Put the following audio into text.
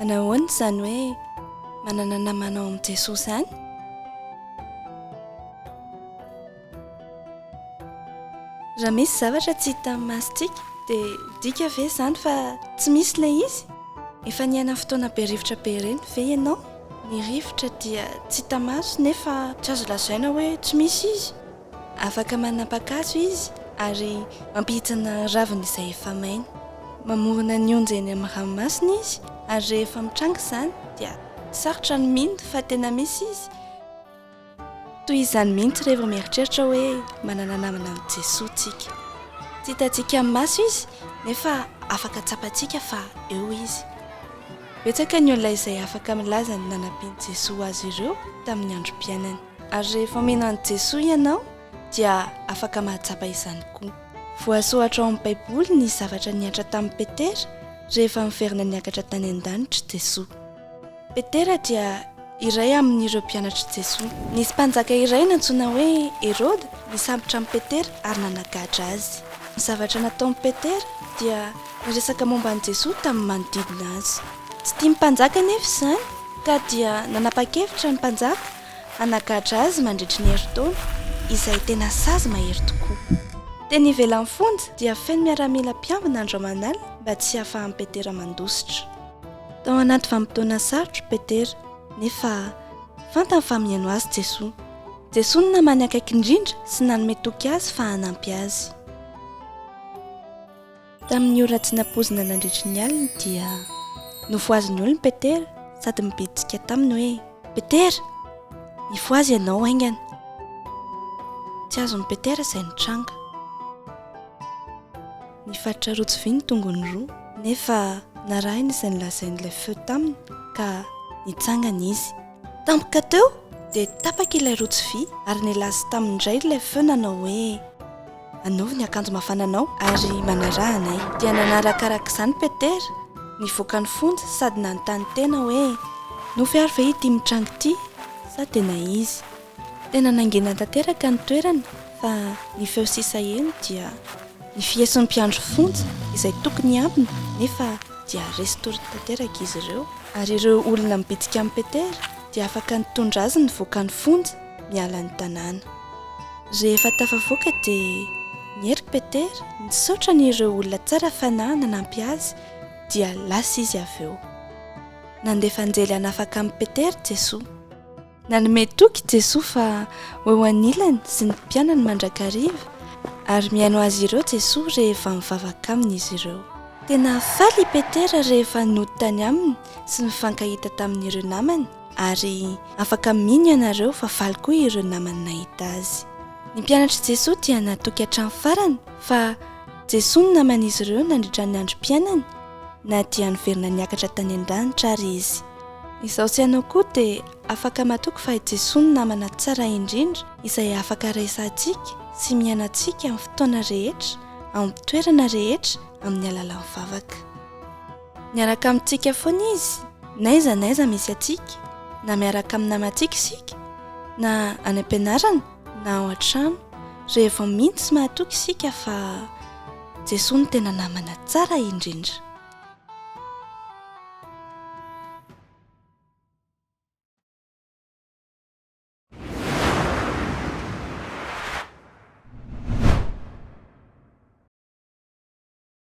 Nahoana izany hoe manana namanao amin'i Jesosy izany? Raha misy zavatra tsy hita amin'ny masontsika dia dika ve izany fa tsy misy ilay izy? Efa niaina fotoana be rivotra be ireny ve ianao? Ny rivotra dia tsy hita maso nefa tsy azo lazaina hoe tsy misy izy. Afaka manapa-kaso izy ary mampihitsana raviny izay efa maina. Mamorona ny onjy eny amin'ny ranomasina izy ary rehefa mitranga izany dia sarotra ny mino fa tena misy izy. Toy izany mihitsy rehefa mieritreritra hoe manana namana amin'i Jesosy tsika. Tsy hitantsika amin'ny maso izy nefa afaka tsapantsika fa eo izy. Betsaka ny olona izay afaka milaza ny nanampian'i Jesosy azy ireo tamin'ny androm-piainany. Ary rehefa mino an'i Jesosy ianao dia afaka mahatsapa izany koa. Voasoratra ao amin'ny Baiboly ny zavatra niantra tamin'i Petera rehefa miverina niakatra tany an-danitra Jesosy. Petera dia iray amin'ireo mpianatry Jesosy. Nisy mpanjaka iray nantsoina hoe Herode nisambotra amin'ny Petera ary nanagadrana azy. Ny zavatra nataon'i Petera dia niresaka momba an'i Jesosy tamin'ny manodidina azy. Tsy tia mpanjaka nefa izany ka dia nanapa-kevitra ny mpanjaka hanagadra azy mandritra ny herintaona izay tena sazy mahery tokoa. Teny ivelan'ny fonja dia feno miaramila mpiambina andro aman'alina mba tsy hahafahan'i Petera mandositra. Tao anaty vanim-potoana sarotra Petera nefa fantany fa mihaino azy Jesosy. Jesosy no namany akaiky indrindra sy nanome toky azy fa hanampy azy. Tamin'ny ora tsy nampozina nandritra ny alina dia nofoaziny olona Petera sady mibiditsika taminy hoe Petera, nifoazy ianao aingana. Tsy azon'i Petera izay nitranga. Nifatotra rotsy vy ny tongony roa nefa narahina izay nilazain'ilay feo taminy ka nitsangana izy. Tampoka teo dia tapaka ilay rotsy vy ary nilaza tamindray ilay feo nanao hoe anaovy ny akanjo mafananao ary manaraha anay. Dia nanarakaraka izany Petera nivoaka ny fonja sady nanontany tena hoe nofy ary ve ity mitranga ity sa tena izy. Tena nangina tanteraka ny toerana fa ny feo sisa eny dia ny fiesin'ny mpiandro fonja izay tokony ambina nefa dia resy tory tanteraka izy ireo. Ary ireo olona mibitsika amin'ny Petera dia afaka nitondra azy nivoaka ny fonja miala ny tanàna. Rehefa tafavoaka dia nierika Petera nisaotra n'ireo olona tsara fanahy nanampy azy dia lasa izy avy eo. Nandefa anjely hanafaka amin'ny Petera Jesosy. Nanome toky Jesosy fa ho anilany sy ny mpianany mandrakariva ary mihaino azy ireo Jesosy rehefa mivavaka aminy izy ireo. Tena faly Petera rehefa nody tany aminy sy mifankahita tamin'ireo namany ary afaka mino ianareo fa faly koa ireo namany nahita azy. Ny mpianatry Jesosy dia natoky hatramin'ny farany fa Jesosy no naman'izy ireo nandritra ny androm-piainany na dia niverina niakatra tany an-danitra ary izy. Izao sy ianao koa dia afaka matoky fa Jesosy no namana tsara indrindra izay afaka resantsika sy miainantsika amin'ny fotoana rehetra, amin'ny toerana rehetra, amin'ny alalan'ny vavaka. Miaraka amintsika foana izy, n'aiza misy atsika, na miaraka amin'ny namantsika isika, na any am-pianarana, na ao an-trano, rehefa mihitsy mahatoky isika fa Jesosy no tena namana tsara indrindra.